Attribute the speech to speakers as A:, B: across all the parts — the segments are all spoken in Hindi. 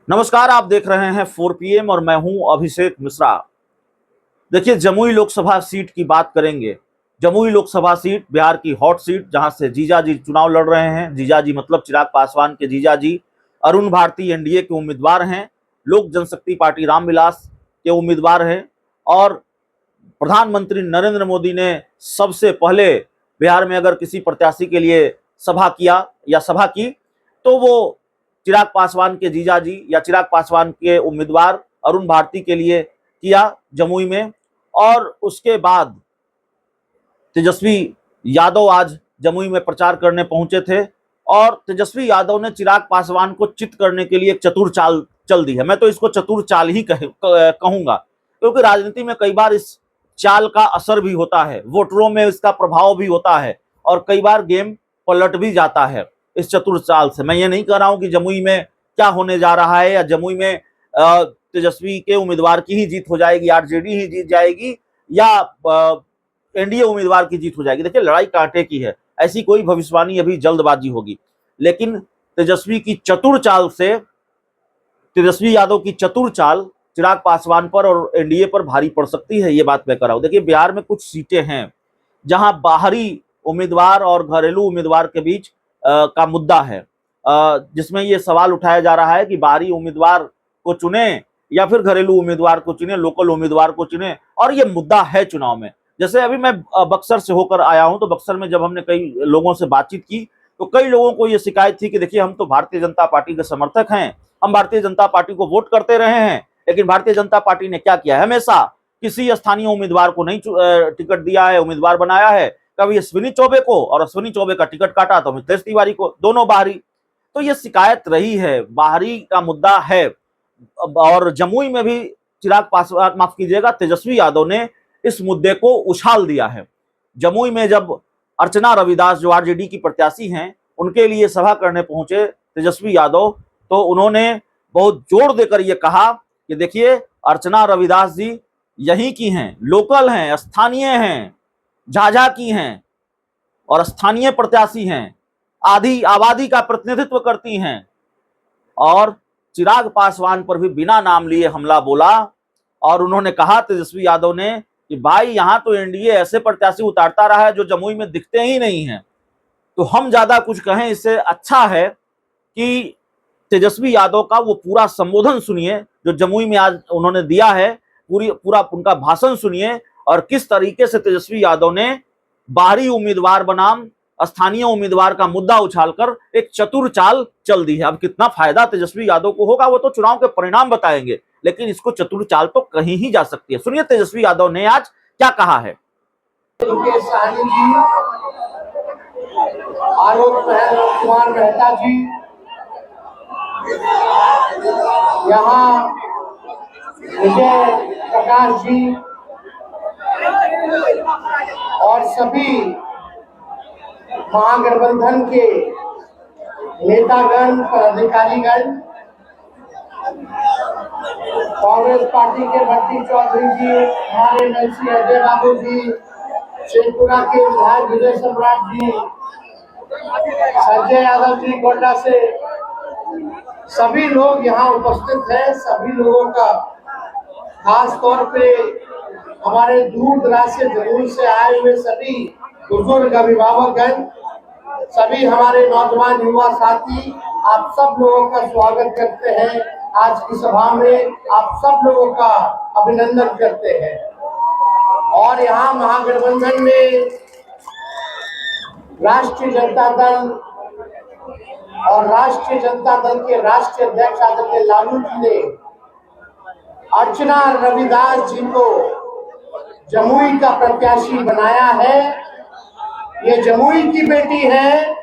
A: नमस्कार, आप देख रहे हैं 4 PM और मैं हूं अभिषेक मिश्रा। देखिए, जमुई लोकसभा सीट की बात करेंगे। जमुई लोकसभा सीट बिहार की हॉट सीट, जहां से जीजाजी चुनाव लड़ रहे हैं। जीजाजी मतलब चिराग पासवान के जीजाजी अरुण भारती एनडीए के उम्मीदवार हैं, लोक जनशक्ति पार्टी रामविलास के उम्मीदवार हैं। और प्रधानमंत्री नरेंद्र मोदी ने सबसे पहले बिहार में अगर किसी प्रत्याशी के लिए सभा की तो वो चिराग पासवान के जीजाजी या चिराग पासवान के उम्मीदवार अरुण भारती के लिए किया जमुई में। और उसके बाद तेजस्वी यादव आज जमुई में प्रचार करने पहुंचे थे और तेजस्वी यादव ने चिराग पासवान को चित करने के लिए एक चतुर चाल चल दी है। मैं तो इसको चतुर चाल ही कहूंगा, क्योंकि राजनीति में कई बार इस चाल का असर भी होता है, वोटरों में इसका प्रभाव भी होता है और कई बार गेम पलट भी जाता है इस चतुर चाल से। मैं ये नहीं कह रहा हूं कि जमुई में क्या होने जा रहा है या जमुई में तेजस्वी के उम्मीदवार की ही जीत हो जाएगी, आरजेडी ही जीत जाएगी या एनडीए उम्मीदवार की जीत हो जाएगी। देखिए, लड़ाई कांटे की है, ऐसी कोई भविष्यवाणी अभी जल्दबाजी होगी। लेकिन तेजस्वी यादव की चतुर चाल चिराग पासवान पर और एनडीए पर भारी पड़ सकती है, ये बात मैं कर रहा हूं। देखिए, बिहार में कुछ सीटें हैं जहां बाहरी उम्मीदवार और घरेलू उम्मीदवार के बीच का मुद्दा है, जिसमें यह सवाल उठाया जा रहा है कि बाहरी उम्मीदवार को चुने या फिर घरेलू उम्मीदवार को चुने, लोकल उम्मीदवार को चुने। और यह मुद्दा है चुनाव में। जैसे अभी मैं बक्सर से होकर आया हूं, तो बक्सर में जब हमने कई लोगों से बातचीत की तो कई लोगों को यह शिकायत थी कि देखिए, हम तो भारतीय जनता पार्टी के समर्थक हैं, हम भारतीय जनता पार्टी को वोट करते रहे हैं, लेकिन भारतीय जनता पार्टी ने क्या किया है, हमेशा किसी स्थानीय उम्मीदवार को नहीं टिकट दिया है, उम्मीदवार बनाया है। कभी अश्विनी चौबे को, और अश्विनी चौबे का टिकट काटा तो मिथिलेश तिवारी को, दोनों बाहरी। तो ये शिकायत रही है, बाहरी का मुद्दा है। और जमुई में भी चिराग पासवान, माफ कीजिएगा, तेजस्वी यादव ने इस मुद्दे को उछाल दिया है। जमुई में जब अर्चना रविदास, जो आरजेडी की प्रत्याशी हैं, उनके लिए सभा करने पहुंचे तेजस्वी यादव, तो उन्होंने बहुत जोर देकर यह कहा कि देखिए, अर्चना रविदास जी यहीं की हैं, लोकल हैं, स्थानीय हैं, झाझा की हैं और स्थानीय प्रत्याशी हैं, आधी आबादी का प्रतिनिधित्व करती हैं। और चिराग पासवान पर भी बिना नाम लिए हमला बोला और उन्होंने कहा, तेजस्वी यादव ने, कि भाई, यहां तो एनडीए ऐसे प्रत्याशी उतारता रहा है जो जमुई में दिखते ही नहीं हैं, तो हम ज्यादा कुछ कहें इससे अच्छा है कि तेजस्वी यादव का वो पूरा संबोधन सुनिए जो जमुई में आज उन्होंने दिया है, पूरा उनका भाषण सुनिए और किस तरीके से तेजस्वी यादव ने बाहरी उम्मीदवार बनाम स्थानीय उम्मीदवार का मुद्दा उछालकर एक चतुर चाल चल दी है। अब कितना फायदा तेजस्वी यादव को होगा वो तो चुनाव के परिणाम बताएंगे, लेकिन इसको चतुर चाल तो कहीं ही जा सकती है। सुनिए तेजस्वी यादव ने आज क्या कहा है।
B: आलोक कुमार मेहता जी, यहाँ विजय प्रकाश जी और सभी महागठबंधन के नेतागण, पदाधिकारीगण, कांग्रेस पार्टी के भट्टी चौधरी जी, हमारे एमएलसी अजय बाबू जी, शेखपुरा के विधायक विजय सम्राट जी, संजय यादव जी गोड्डा से, सभी लोग यहाँ उपस्थित हैं। सभी लोगों का, खास तौर पे हमारे दूर दराज से जरूर से आए हुए सभी बुजुर्ग अभिभावकगण, सभी हमारे नौजवान युवा साथी, आप सब लोगों का स्वागत करते हैं आज की सभा में। आप सब लोगों का अभिनंदन करते हैं। और यहाँ महागठबंधन में राष्ट्रीय जनता दल और राष्ट्रीय जनता दल के राष्ट्रीय अध्यक्ष आदरणीय लालू जी ने अर्चना रविदास जी को जमुई का प्रत्याशी बनाया है। ये जमुई की बेटी है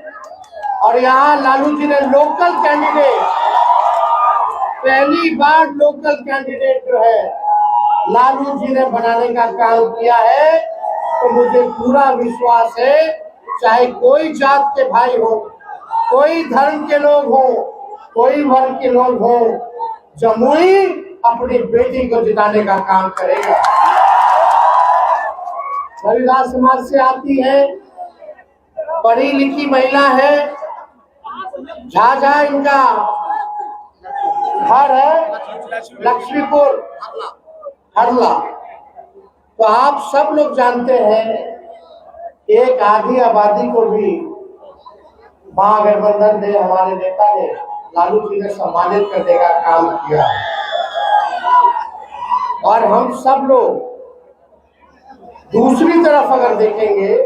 B: और यहाँ लालू जी ने लोकल कैंडिडेट, पहली बार लोकल कैंडिडेट जो है लालू जी ने बनाने का काम किया है। तो मुझे पूरा विश्वास है, चाहे कोई जात के भाई हो, कोई धर्म के लोग हो, कोई वर्ग के लोग हो, जमुई अपनी बेटी को जिताने का काम करेगा। रविदास समाज से आती है, पढ़ी लिखी महिला है, झाझा इनका घर है लक्ष्मीपुर हरला। तो आप सब लोग जानते हैं एक आधी आबादी को भी महागठबंधन ने, हमारे नेता ने, लालू जी ने सम्मानित करने का काम किया। और हम सब लोग दूसरी तरफ अगर देखेंगे,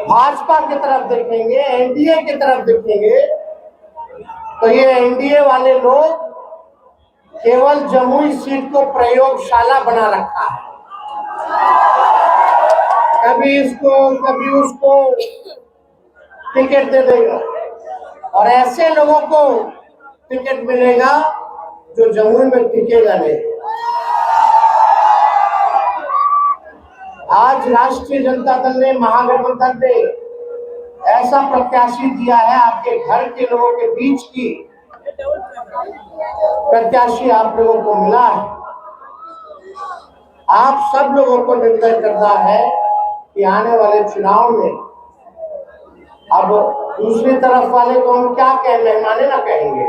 B: भाजपा की तरफ देखेंगे, एनडीए की तरफ देखेंगे, तो ये एनडीए वाले लोग केवल जमुई सीट को प्रयोगशाला बना रखा है। कभी इसको कभी उसको टिकट दे देगा और ऐसे लोगों को टिकट मिलेगा जो जमुई में टिकेगा नहीं। आज राष्ट्रीय जनता दल ने, महागठबंधन ने ऐसा प्रत्याशी दिया है, आपके घर के लोगों के बीच की प्रत्याशी आप लोगों को मिला है। आप सब लोगों को निर्णय करना है कि आने वाले चुनाव में, अब दूसरी तरफ वाले को हम क्या कहें, मेहमाने ना कहेंगे,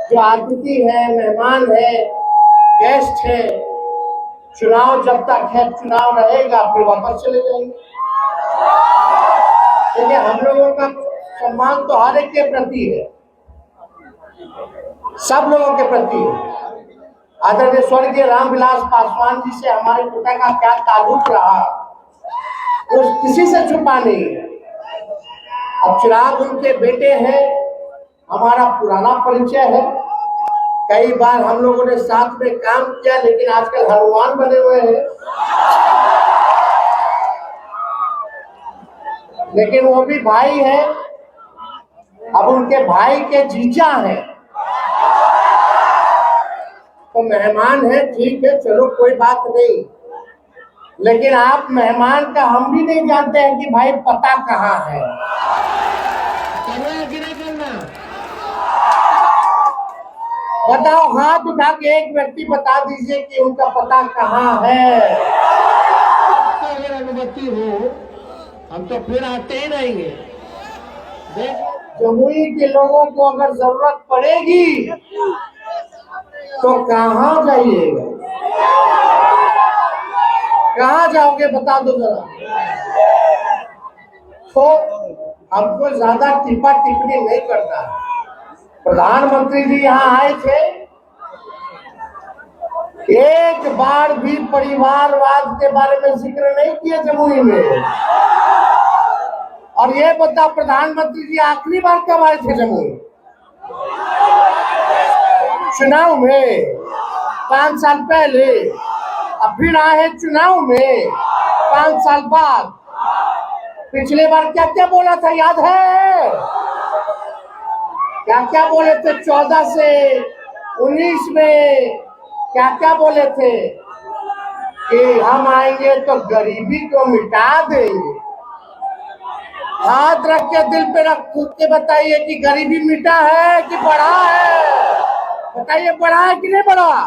B: जो अतिथि है, मेहमान है, गेस्ट है, चुनाव जब तक है, चुनाव रहेगा, फिर वापस चले जाएंगे। देखिए, हम लोगों का सम्मान तो हर एक के प्रति है, सब लोगों के प्रति है। आदरणीय स्वर्गीय रामविलास पासवान जी से हमारे पिता का क्या ताल्लुक रहा, वो किसी से छुपा नहीं है। अब चिराग उनके बेटे हैं, हमारा पुराना परिचय है, कई बार हम लोगों ने साथ में काम किया, लेकिन आजकल हनुमान बने हुए हैं। लेकिन वो भी भाई है, अब उनके भाई के जीजा हैं, तो मेहमान है, ठीक है, चलो कोई बात नहीं। लेकिन आप मेहमान का हम भी नहीं जानते हैं कि भाई पता कहाँ है। करना कि नहीं करना? बताओ, हाथ उठा के एक व्यक्ति बता दीजिए कि उनका पता कहाँ है। तो अगर अनुमति हो हम तो फिर आते ही रहेंगे। जमुई के लोगों को अगर जरूरत पड़ेगी तो कहाँ जाइएगा, कहाँ जाओगे बता दो जरा। तो हमको ज्यादा टिप्पा टिप्पणी नहीं करना है। प्रधानमंत्री जी यहाँ आए थे, एक बार भी परिवारवाद के बारे में जिक्र नहीं किया जमुई में। और ये बता, प्रधानमंत्री जी आखिरी बार कब आए थे जमुई? चुनाव में 5 साल पहले, अब फिर आए हैं चुनाव में 5 साल बाद। पिछले बार क्या क्या बोला था याद है? क्या क्या बोले थे? 14 से 19 में क्या क्या बोले थे कि हम आएंगे तो गरीबी को मिटा देंगे। हाथ रख के दिल पे रख के बताइए कि गरीबी मिटा है कि बढ़ा है? बताइए, बढ़ा है कि नहीं बढ़ा?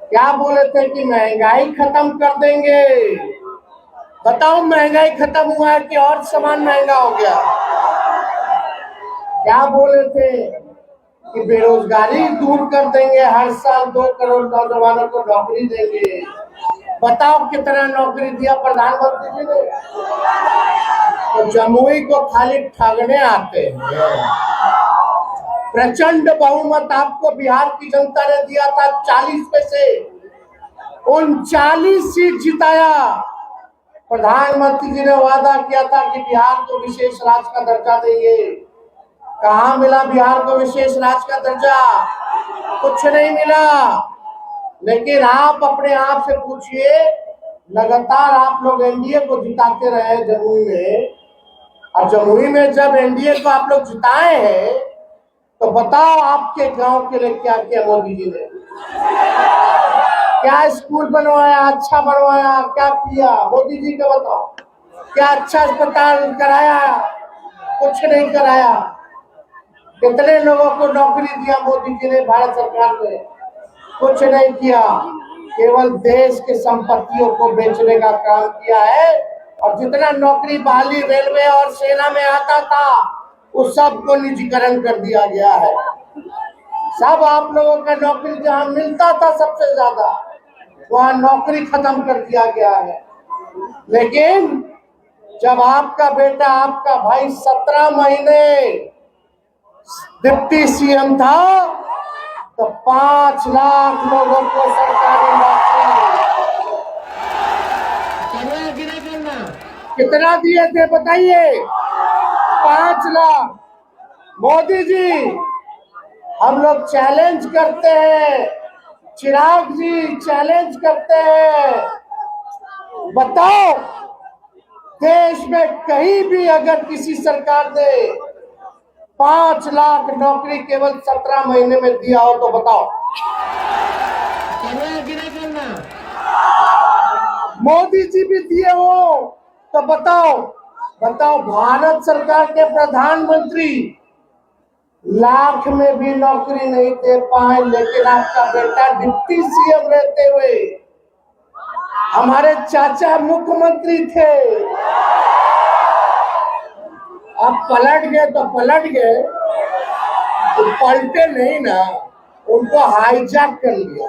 B: क्या बोले थे कि महंगाई खत्म कर देंगे। बताओ, महंगाई खत्म हुआ है कि और सामान महंगा हो गया? क्या बोले थे कि बेरोजगारी दूर कर देंगे, हर साल 2 करोड़ नौजवानों को नौकरी देंगे। बताओ कितना नौकरी दिया प्रधानमंत्री जी ने? तो जमुई को खाली ठगने आते हैं। प्रचंड बहुमत आपको बिहार की जनता ने दिया था, 40 में से 39 सीट जिताया। प्रधानमंत्री जी ने वादा किया था कि बिहार को विशेष राज्य का दर्जा देंगे। कहाँ मिला बिहार को विशेष राज्य का दर्जा? कुछ नहीं मिला। लेकिन आप अपने आप से पूछिए, लगातार आप लोग एनडीए को जिताते रहे जमुई में, और जमुई में जब एनडीए को आप लोग जिताए हैं तो बताओ आपके गांव के लिए क्या किया मोदी जी ने? क्या स्कूल बनवाया, अच्छा बनवाया, क्या किया मोदी जी का बताओ? क्या अच्छा अस्पताल कराया? कुछ नहीं कराया। कितने लोगों को नौकरी दिया मोदी जी ने, भारत सरकार ने? कुछ नहीं किया। केवल देश के संपत्तियों को बेचने का काम किया है। और जितना नौकरी बहाली रेलवे और सेना में आता था, उस सब को निजीकरण कर दिया गया है। सब आप लोगों का नौकरी जहां मिलता था सबसे ज्यादा, वहां नौकरी खत्म कर दिया गया है। लेकिन जब आपका बेटा, आपका भाई 17 महीने डिप्टी सीएम था, तो 5 लाख लोगों को सरकारी नौकरी कितना दिए थे बताइए? 5 लाख। मोदी जी, हम लोग चैलेंज करते हैं, चिराग जी चैलेंज करते हैं, बताओ देश में कहीं भी अगर किसी सरकार ने 5 लाख नौकरी केवल 17 महीने में दिया हो तो बताओ। मोदी जी भी दिए हो तो बताओ। बताओ, भारत सरकार के प्रधानमंत्री लाख में भी नौकरी नहीं दे पाए, लेकिन आपका बेटा डिप्टी सीएम रहते हुए, हमारे चाचा मुख्यमंत्री थे, अब पलट गए तो पलट गए, तो पलटे नहीं ना, उनको हाईजैक कर लिया।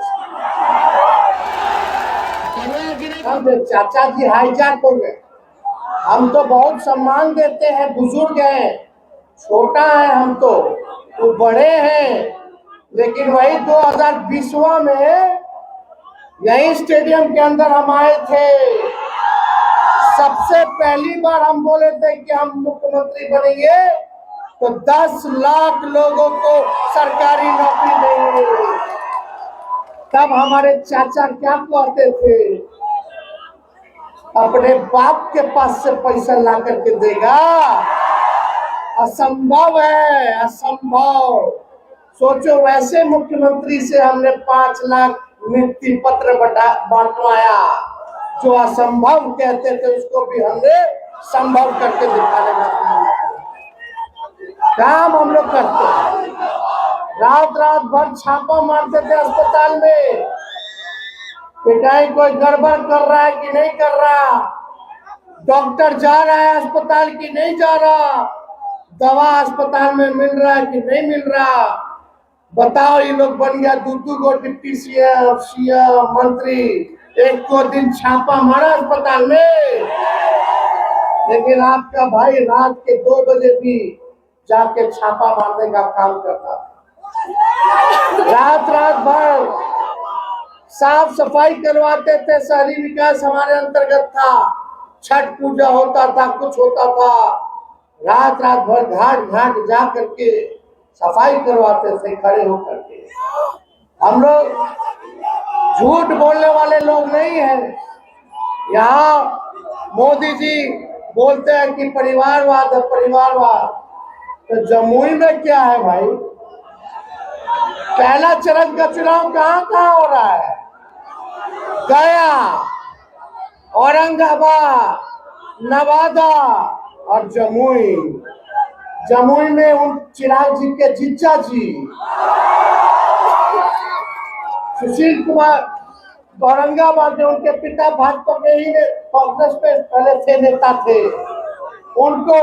B: चाचा जी हाईजैक हो गए। हम तो बहुत सम्मान देते हैं, बुजुर्ग हैं, छोटा है हम तो बड़े हैं, लेकिन वही 2020 में यही स्टेडियम के अंदर हम आए थे। सबसे पहली बार हम बोले थे कि हम मुख्यमंत्री बनेंगे तो 10 लाख लोगों को सरकारी नौकरी देंगे। तब हमारे चाचा क्या कहते थे? अपने बाप के पास से पैसा ला करके देगा, असंभव है, असंभव। सोचो, वैसे मुख्यमंत्री से हमने 5 लाख नियुक्ति पत्र बांटवाया, जो असंभव कहते थे उसको भी हमने संभव करके दिखाने का काम हम लोग करते हैं। रात रात भर छापा मारते थे अस्पताल में, पिटाई कोई गड़बड़ कर रहा है कि नहीं कर रहा, डॉक्टर जा रहा है अस्पताल की नहीं जा रहा, दवा अस्पताल में मिल रहा है कि नहीं मिल रहा। बताओ, ये लोग बन गया 2-2 गो डिप्टी सीएम मंत्री, एक को दिन छापा मारा अस्पताल में, लेकिन आपका भाई रात के 2 बजे भी जाके छापा मारने का काम करता। रात रात भर साफ सफाई करवाते थे। शहरी विकास हमारे अंतर्गत था, छठ पूजा होता था, कुछ होता था, रात रात भर घाट घाट जा करके सफाई करवाते थे खड़े होकर के। हम लोग झूठ बोलने वाले लोग नहीं हैं। यहाँ मोदी जी बोलते हैं कि परिवारवाद है, परिवारवाद, तो जमुई में क्या है भाई? पहला चरण का चुनाव कहाँ कहाँ हो रहा है? गया, औरंगाबाद, नवादा और जमुई। जमुई में उन चिराग जी के जीजा जी सुशील कुमार, औरंगाबाद में उनके पिता भाजपा के ही कांग्रेस पे पहले थे, नेता थे, उनको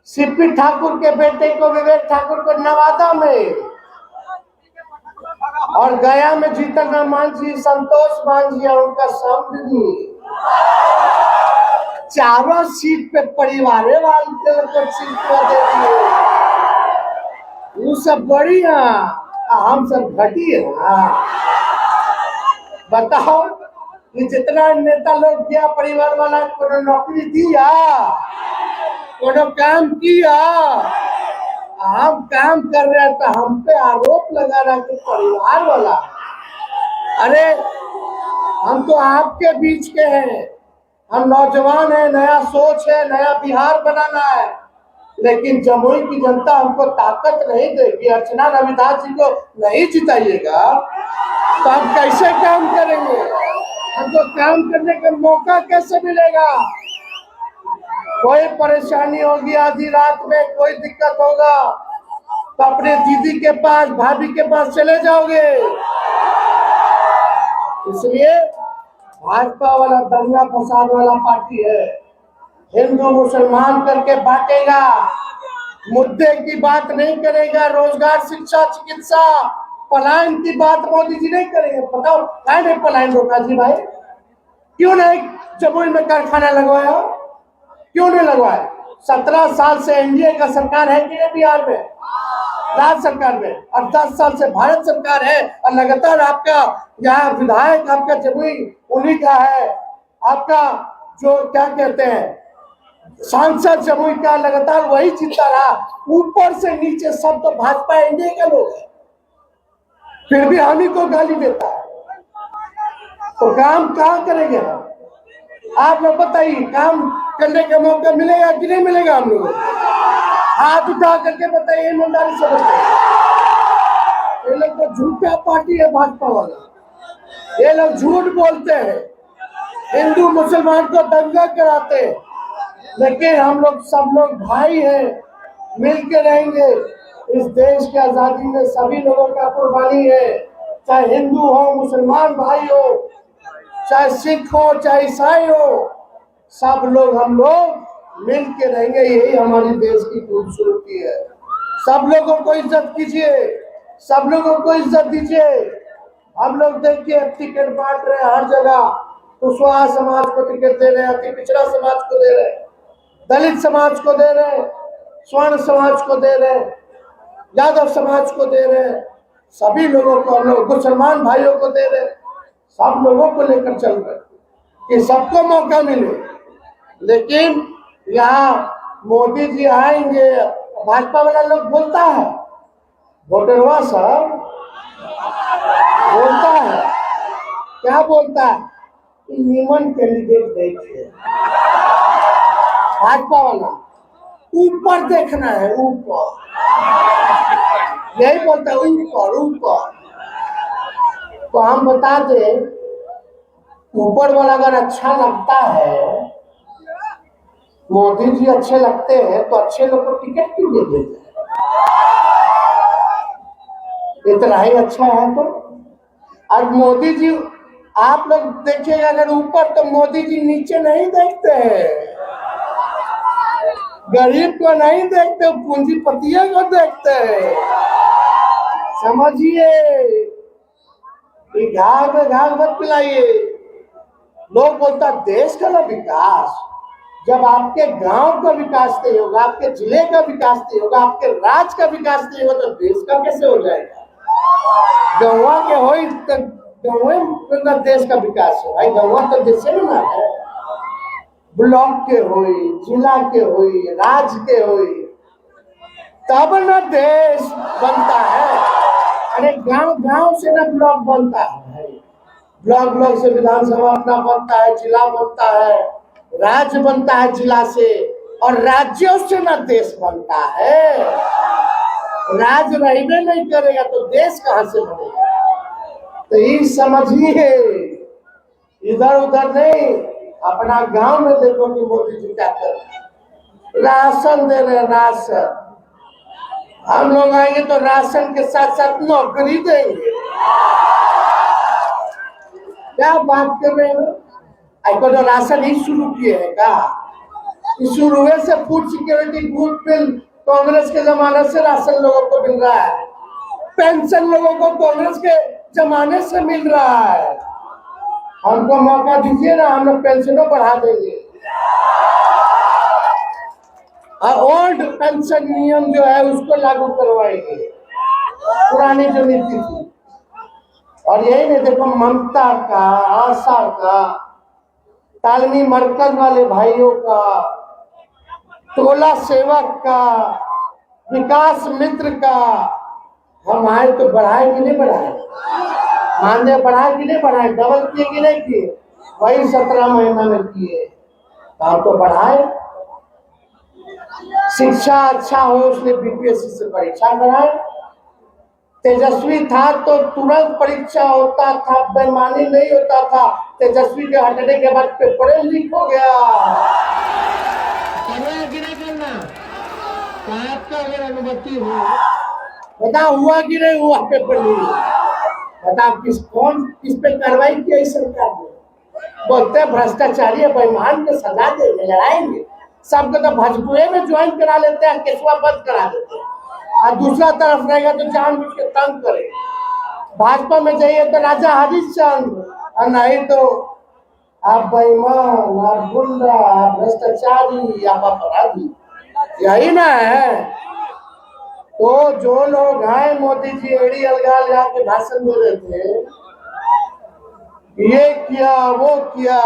B: सीपी ठाकुर के बेटे को, विवेक ठाकुर को नवादा में, और गया में जीतन राम मांझी, संतोष मांझी और उनका समधी, चारों सीट पे परिवारे वाले को सीट दे दिए। वो सब बढ़िया, हम सब घटिया। बताओ, कि जितना नेता लोग किया परिवार वाला को नौकरी दिया, कोनो काम किया, हम काम कर रहे हैं तो हम पे आरोप लगा रहा कि परिवार वाला। अरे हम तो आपके बीच के हैं, हम नौजवान हैं, नया सोच है, नया बिहार बनाना है, लेकिन जमुई की जनता हमको ताकत नहीं देगी। अर्चना रविदास जी को नहीं जिताइएगा तो हम कैसे काम करेंगे? हमको काम करने का मौका कैसे मिलेगा? कोई परेशानी होगी आधी रात में, कोई दिक्कत होगा तो अपने दीदी के पास, भाभी के पास चले जाओगे। इसलिए भाजपा वाला दंगा फसाद वाला पार्टी है। हिंदू मुसलमान करके बांटेगा, मुद्दे की बात नहीं करेगा, रोजगार, शिक्षा, चिकित्सा, पलायन की बात मोदी जी नहीं करेंगे। बताओ क्या नहीं पलायन रोका जी भाई? क्यों नहीं जमुई में कारखाना लगवाया? क्यों नहीं लगवाया? 17 साल से एनडीए का सरकार है कि नहीं बिहार में, राज्य सरकार में, और 10 साल से भारत सरकार है, और लगातार आपका यहाँ विधायक आपका जमुई उन्हीं का है, आपका जो क्या कहते हैं सांसद जमुई का लगातार वही जीतता रहा। ऊपर से नीचे सब तो भाजपा एनडीए के लोग हैं, फिर भी हम ही को गाली देता है। तो काम कहाँ करेंगे आप लोग बताइए? काम करने का मौका मिलेगा कि नहीं मिलेगा? हम लोग हाथ उठा करके बताइए, ईमानदारी से बताइए। ये लोग तो झूठा पार्टी है भाजपा वाला, ये लोग झूठ बोलते हैं, हिंदू मुसलमान को दंगा कराते हैं, लेकिन हम लोग सब लोग भाई हैं, मिल के रहेंगे। इस देश की आजादी में सभी लोगों का कुर्बानी है, चाहे हिंदू हो, मुसलमान भाई हो, चाहे सिख हो, चाहे ईसाई हो, सब लोग हम लोग मिल के रहेंगे। यही हमारी देश की खूबसूरती है। सब लोगों को इज्जत कीजिए, सब लोगों को इज्जत दीजिए। हम लोग देखिए टिकट बांट रहे हैं हर जगह, कुशवाहा समाज को टिकट दे रहे हैं, अति पिछड़ा समाज को दे रहे हैं, दलित समाज को दे रहे हैं, स्वर्ण समाज को दे रहे हैं, यादव समाज को दे रहे हैं, सभी लोगों को हम लोग, मुसलमान भाइयों को दे रहे हैं, सब लोगों को लेकर चल रहे हैं कि सबको मौका मिले। लेकिन यहाँ मोदी जी आएंगे, भाजपा वाला लोग बोलता है, वोटरवा साहब बोलता है, क्या बोलता है? निमन कैंडिडेट देखिए, भाजपा वाला ऊपर देखना है, ऊपर, यही बोलता है, ऊपर ऊपर। तो हम बता दें, ऊपर वाला अगर अच्छा लगता है, मोदी जी अच्छे लगते हैं, तो अच्छे लोग को टिकट क्यों दे देते हैं? इतना ही अच्छा है तो। और मोदी जी, आप लोग देखिएगा अगर ऊपर, तो मोदी जी नीचे नहीं देखते हैं, गरीब को नहीं देखते, पूंजीपतियों को देखते हैं। समझिए, घाव में घाव मत पिलाइए। लोग बोलता देश का ना विकास, जब आपके गांव का विकास नहीं होगा, आपके जिले का विकास नहीं होगा, आपके राज्य का विकास नहीं होगा, तो देश का कैसे हो जाएगा? गौवा के हो तो गौवे में देश का विकास है भाई, गौवा तो देश में ना है। ब्लॉक के होई, जिला के होई, राज्य के होई, तब न देश बनता है। अरे गांव गांव से ना ब्लॉक बनता है, ब्लॉक ब्लॉक से विधानसभा अपना बनता है, जिला बनता है, राज्य बनता है जिला से, और राज्यों से ना देश बनता है। राज्य रहने नहीं करेगा तो देश कहां से बनेगा? तो ये समझिए, इधर उधर नहीं, अपना गांव में देखो कि मोदी जी क्या कर रहे हैं। राशन दे रहे, राशन। हम लोग आएंगे तो राशन के साथ साथ नौकरी देंगे। क्या बात कर रहे हो? आपको तो राशन ही शुरू किए हैं क्या? शुरू से food security group bill Congress के जमाने से राशन लोगों को मिल रहा है, पेंशन लोगों को कांग्रेस के जमाने से मिल रहा है। हमको मौका दीजिए ना, हम लोग पेंशनों बढ़ा देंगे। ओल्ड पेंशन नियम जो है उसको लागू करवाएंगे, पुरानी जो नीति थी। और यही नहीं, देखो ममता का, आशा का, तालमी मरकज वाले भाइयों का, टोला सेवक का, विकास मित्र का, हम आए तो बढ़ाए कि नहीं बढ़ाए? मानदेय बढ़ाए कि नहीं बढ़ाए? डबल किए कि नहीं किए? वही 17 महीना में किए, हम तो बढ़ाए। शिक्षा अच्छा हो, उसने बीपीएससी से परीक्षा कराए। तेजस्वी था तो तुरंत परीक्षा होता था, बेईमानी नहीं होता था। तेजस्वी के हटने के बाद पेपर लीक हो गया। करना कि नहीं करना? आपका अगर अनुमति हो, बता हुआ कि नहीं हुआ पेपर लीक? बताओ किस पे कार्रवाई की है इस सरकार ने? बोलते भ्रष्टाचारी बेईमान को सजा देंगे, लड़ाएंगे। सबको तो भोजपुरी में ज्वाइन करा लेते हैं, केसवा बंद करा देते हैं, और दूसरा तरफ रहेगा तो जानबूझ के तंग करे। भाजपा में जाइए तो राजा हरिश्चंद्र, और नहीं तो आप बेईमान, आप गुंडा, आप भ्रष्टाचारी, आप अपराधी, यही ना है। तो जो लोग हैं, मोदी जी एड़ी अलगा लगा के भाषण दे रहे थे, ये किया वो किया।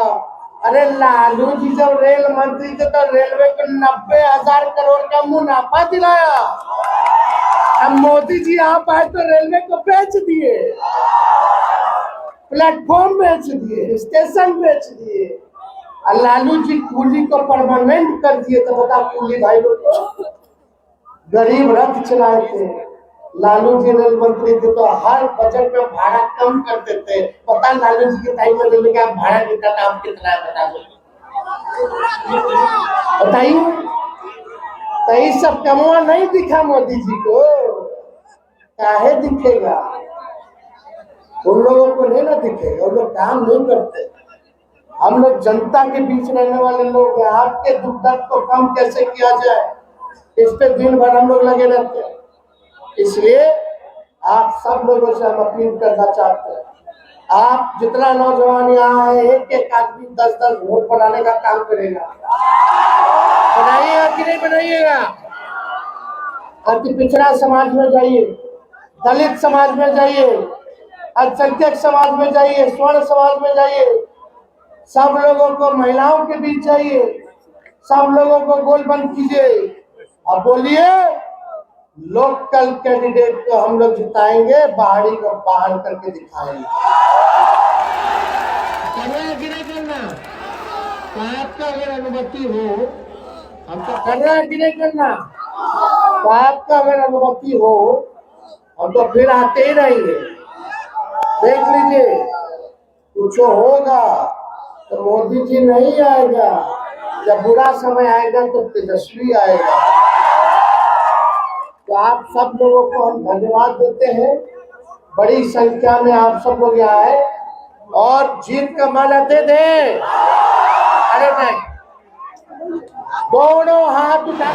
B: अरे लालू जी जब रेल मंत्री थे तो रेलवे को 90,000 करोड़ का मुनाफा दिलाया। अब मोदी जी आप आए तो रेलवे को बेच दिए, प्लेटफॉर्म बेच दिए, स्टेशन बेच दिए, और लालू जी कूली को परमानेंट कर दिए। तो बता कूली भाई लोग को गरीब रथ चलाए थे। लालू जी रेल मंत्री थे तो हर बजट में भाड़ा कम कर देते। पता लालू जी के टाइम में रेलवे का भाड़ा कितना था, आप कितना है बता दो, बताइए। तो ये सब कमवा नहीं दिखा मोदी जी को, काहे दिखेगा? उन लोगों को नहीं ना दिखेगा, उन लोग काम नहीं करते। हम लोग जनता के बीच रहने वाले लोग हैं। आपके दुख दर्द को कम कैसे किया जाए, इस पे दिन भर हम लोग लगे रहते हैं। इसलिए आप सब लोगों से हम अपील करना चाहते हैं, आप जितना नौजवान यहाँ है, एक एक आदमी 10-10 वोट बनाने का काम करेगा। बनाइएगा कि नहीं बनाइएगा? अति पिछड़ा समाज में जाइए, दलित समाज में जाइए, अल्पसंख्यक समाज में जाइए, स्वर्ण समाज में जाइए, सब लोगों को, महिलाओं के बीच जाइए, सब लोगों को गोलबंद कीजिए और बोलिए लोकल कैंडिडेट को हम लोग जिताएंगे, बाहरी को बाहर करके दिखाएंगे। करना कि नहीं करना? तो आपका अगर अनुमति हो, हम तो करना कि नहीं करना? तो आपका अगर अनुमति हो, हम तो फिर आते ही रहेंगे। देख लीजिए, कुछ होगा तो मोदी जी नहीं आएगा, जब बुरा समय आएगा तो तेजस्वी आएगा। तो आप सब लोगों को हम धन्यवाद देते हैं। बड़ी संख्या में आप सब लोग यहाँ आए और जीत का माला दे दें। अरे नहीं, दोनों हाथ उठा